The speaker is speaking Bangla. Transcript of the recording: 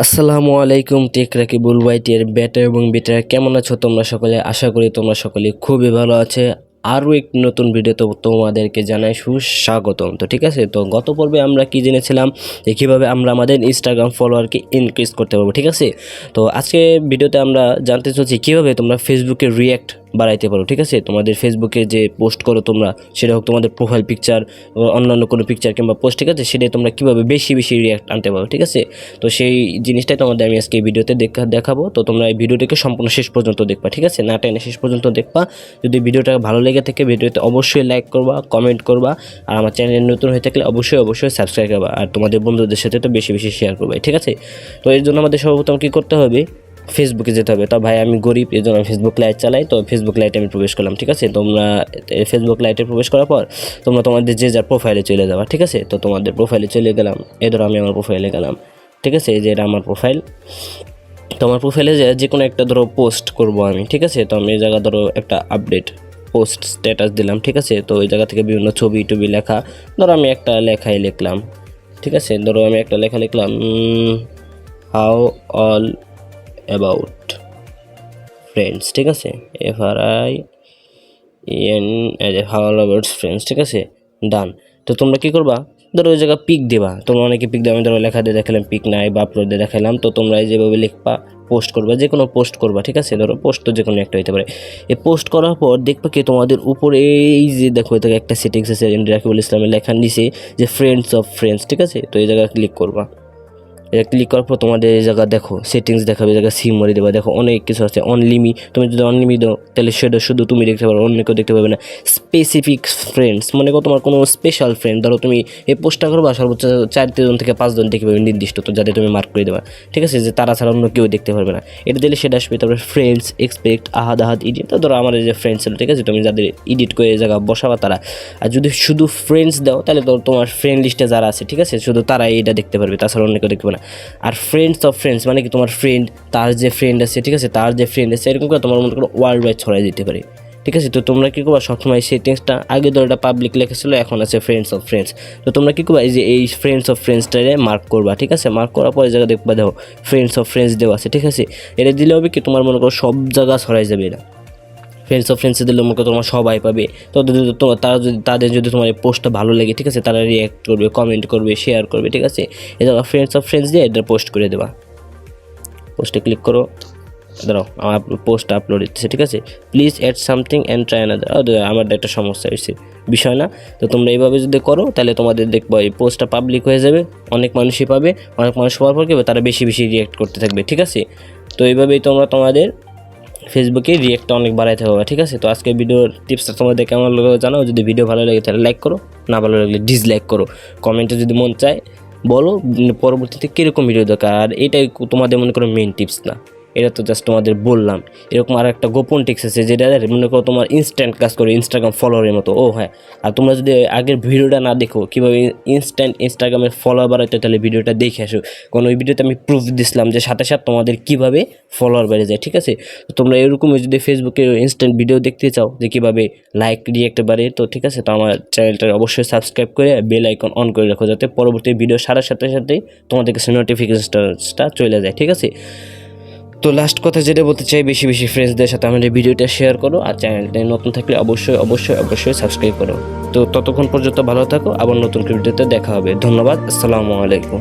আসসালামু আলাইকুম টেক রাকিবুল ওয়াইটির বেটা এবং বেটারা কেমন আছো তোমরা সকলে? আশা করি তোমরা সকলে খুবই ভালো আছে। আরও এক নতুন ভিডিওতে তোমাদেরকে জানাই সুস্বাগতম। তো ঠিক আছে, তো গত পর্বে আমরা কি জেনেছিলাম যে কীভাবে আমরা আমাদের ইনস্টাগ্রাম ফলোয়ারকে ইনক্রিজ করতে পারবো। ঠিক আছে, তো আজকে ভিডিওতে আমরা জানতে চাচ্ছি কীভাবে তোমরা ফেসবুকে রিয়্যাক্ট বাড়াইতে পারো। ঠিক আছে, তোমাদের ফেসবুকে যে পোস্ট করো তোমরা, সেটা হোক তোমাদের প্রোফাইল পিকচার, অন্যান্য কোনো পিকচার কিংবা পোস্ট, ঠিক আছে, সেটাই তোমরা কীভাবে বেশি বেশি রিয়্যাক্ট আনতে পারো। ঠিক আছে, তো সেই জিনিসটাই তোমাদের আমি আজকে এই ভিডিওতে দেখাবো। তো তোমরা এই ভিডিওটাকে সম্পূর্ণ শেষ পর্যন্ত দেখবা। ঠিক আছে, না টেনে শেষ পর্যন্ত দেখবা। যদি ভিডিওটা ভালো লেগে থাকে ভিডিওতে অবশ্যই লাইক করবা, কমেন্ট করবা, আর আমার চ্যানেল নতুন হয়ে থাকলে অবশ্যই সাবস্ক্রাইব করবা, আর তোমাদের বন্ধুদের সাথে তো বেশি বেশি শেয়ার করবা। ঠিক আছে, তো এর জন্য আমাদের সর্বপ্রথম কী করতে হবে, ফেসবুকে যেতে হবে। তো ভাই আমি গরিব, এই জন্য ফেসবুক লাইট চালাই, তো ফেসবুক লাইটে আমি প্রবেশ করলাম। ঠিক আছে, তোমরা ফেসবুক লাইটে প্রবেশ করার পর তোমরা তোমাদের যে যার প্রোফাইলে চলে যাবা। ঠিক আছে, তো তোমাদের প্রোফাইলে চলে গেলাম। এই ধরো আমি আমার প্রোফাইলে গেলাম। ঠিক আছে, এই যে এটা আমার প্রোফাইল। তো আমার প্রোফাইলে যে কোনো একটা ধরো পোস্ট করব আমি। ঠিক আছে, তো আমি এই জায়গা ধরো একটা আপডেট পোস্ট স্ট্যাটাস দিলাম। ঠিক আছে, তো ওই জায়গা থেকে বিভিন্ন ছবি টবি লেখা, ধরো আমি একটা লেখাই লিখলাম। ঠিক আছে, ধরো আমি একটা লেখা লিখলাম, হাউ অল অ্যাবাউট ফ্রেন্ডস। ঠিক আছে, FRIEN, how all about friends. ঠিক আছে, ডান। তো তোমরা কী করবা, ধরো ওই জায়গায় পিক দেবা। তোমরা অনেকে পিক দেবে, আমি ধরো লেখা দিয়ে দেখালাম পিক নাই বা আপলোড দিয়ে দেখালাম। তো তোমরা এই যেভাবে লিখবা, পোস্ট করবা, যে কোনো পোস্ট করবা। ঠিক আছে, ধরো পোস্ট তো যে কোনো একটা হতে পারে। এই পোস্ট করার পর দেখবা কি তোমাদের উপরে এই যে দেখো এটা একটা সেটিংস আছে, রাকিবুল ইসলামের লেখার নিচে যে ফ্রেন্ডস অফ ফ্রেন্ডস। ঠিক আছে, তো এই জায়গায় ক্লিক করবা। এটা ক্লিক করার পর তোমাদের এই জায়গা দেখো সেটিংস দেখাবে, এই জায়গায় সিম মারি দেবা। দেখো অনেক কিছু আছে, অনলিমি। তুমি যদি অনলিমি দাও তাহলে সেটা শুধু তুমি দেখতে পারো, অন্য কেউ দেখতে পাবে না। স্পেসিফিক ফ্রেন্ডস, মনে করো তোমার কোনো স্পেশাল ফ্রেন্ড, ধরো তুমি এই পোস্টটা করবা, সর্বোচ্চ 4 থেকে 5 জন দেখতে পাবে নির্দিষ্ট, তো যাতে তুমি মার্ক করে দেবা। ঠিক আছে, যে তারা ছাড়া অন্য কেউ দেখতে পারবে না। এটা দিলে সেটা আসবে। তারপরে ফ্রেন্ডস, এক্সপেক্ট, আহাদ ইডিট। তো ধরো আমার যে ফ্রেন্ডস ছিল, ঠিক আছে, তুমি যাদের এডিট করে এই জায়গা বসাবা তারা। আর যদি শুধু ফ্রেন্ডস দাও তাহলে তো তোমার ফ্রেন্ড লিস্টে যারা আছে, ঠিক আছে, শুধু তারাই এটা দেখতে পারবে, তাছাড়া অন্য কেউ দেখতে পাবে না। আর ফ্রেন্ডস অফ ফ্রেন্ডস মানে কি, তোমার ফ্রেন্ড, তার যে ফ্রেন্ড আছে, ঠিক আছে, তার যে ফ্রেন্ড আছে, এরকম করে তোমার মনে করো ওয়ার্ল্ড ওয়াইড ছড়াই দিতে পারে। ঠিক আছে, তো তোমরা কী করবা, সবসময় সেটিংসটা আগে ধরো এটা পাবলিক লেখা ছিল, এখন আছে ফ্রেন্ডস অফ ফ্রেন্ডস। তো তোমরা কী করবা, এই যে এই ফ্রেন্ডস অফ ফ্রেন্ডসটারে মার্ক করবা। ঠিক আছে, মার্ক করার পরে জায়গা দেখবা, দেখো ফ্রেন্ডস অফ ফ্রেন্ডস দেওয়া আছে। ঠিক আছে, এটা দিলে হবে কি, তোমার মনে করো সব জায়গা ছড়াই যাবে। এটা ফ্রেন্ডস অফ ফ্রেন্ডসে দিলে মনে করো তোমার সবাই পাবে। তো তাদের যদি তোমার এই পোস্টটা ভালো লাগে, ঠিক আছে, তারা রিঅ্যাক্ট করবে, কমেন্ট করবে, শেয়ার করবে। ঠিক আছে, এটা ফ্রেন্ডস অফ ফ্রেন্ডস দিয়ে এটা পোস্ট করে দেবা। পোস্টে ক্লিক করো, দাঁড়াও আমার পোস্ট আপলোড দিচ্ছে। ঠিক আছে, please add something and try another. আমার একটা সমস্যা হয়েছে, বিষয় না। তো তোমরা এইভাবে যদি করো তাহলে তোমাদের দেখবো এই পোস্টটা পাবলিক হয়ে যাবে, অনেক মানুষই পাবে। অনেক মানুষ পাওয়ার পর কী হবে, তারা বেশি বেশি রিঅ্যাক্ট করতে থাকবে। ঠিক আছে, তো এইভাবেই তোমরা তোমাদের ফেসবুকে রিঅ্যাক্টটা অনেক বাড়াইতে হবে। ঠিক আছে, তো আজকে ভিডিওর টিপসটা তোমাদের কেমন লাগলো জানাও। যদি ভিডিও ভালো লাগে তাহলে লাইক করো, না ভালো লাগলে ডিসলাইক করো। কমেন্টে যদি মন চায় বলো পরবর্তীতে কীরকম ভিডিও দরকার। আর এটাই তোমাদের মনে করো মেন টিপস না, এটা তো জাস্ট তোমাদের বললাম। এরকম আর একটা গোপন টিপস আছে যেটা মনে করো তোমার ইনস্ট্যান্ট কাজ করে, ইনস্টাগ্রাম ফলোয়ারের মতো। ও হ্যাঁ, আর তোমরা যদি আগের ভিডিওটা না দেখো কীভাবে ইনস্ট্যান্ট ইনস্টাগ্রামের ফলোয়ার বাড়াইতে, তাহলে ভিডিওটা দেখে আসো। কারণ ওই ভিডিওতে আমি প্রুফ দিছিলাম যে সাথে সাথে তোমাদের কীভাবে ফলোয়ার বেড়ে যায়। ঠিক আছে, তো তোমরা এরকমই যদি ফেসবুকে ইনস্ট্যান্ট ভিডিও দেখতে চাও যে কীভাবে লাইক রিঅ্যাক্ট বাড়ে, তো ঠিক আছে, তো আমার চ্যানেলটা অবশ্যই সাবস্ক্রাইব করে বেল আইকন অন করে রাখো, যাতে পরবর্তী ভিডিও সারার সাথে সাথেই তোমাদের কাছে নোটিফিকেশনটা চলে যায়। ঠিক আছে, তো লাস্ট কথা যেটা বলতে চাই, বেশি বেশি ফ্রেন্ডসদের সাথে আমাদের ভিডিওটা শেয়ার করো, আর চ্যানেলটা নতুন থাকলে অবশ্যই সাবস্ক্রাইব করো। তো ততক্ষণ পর্যন্ত ভালো থাকো, আবার নতুন ভিডিওতে দেখা হবে। ধন্যবাদ, আসসালামু আলাইকুম।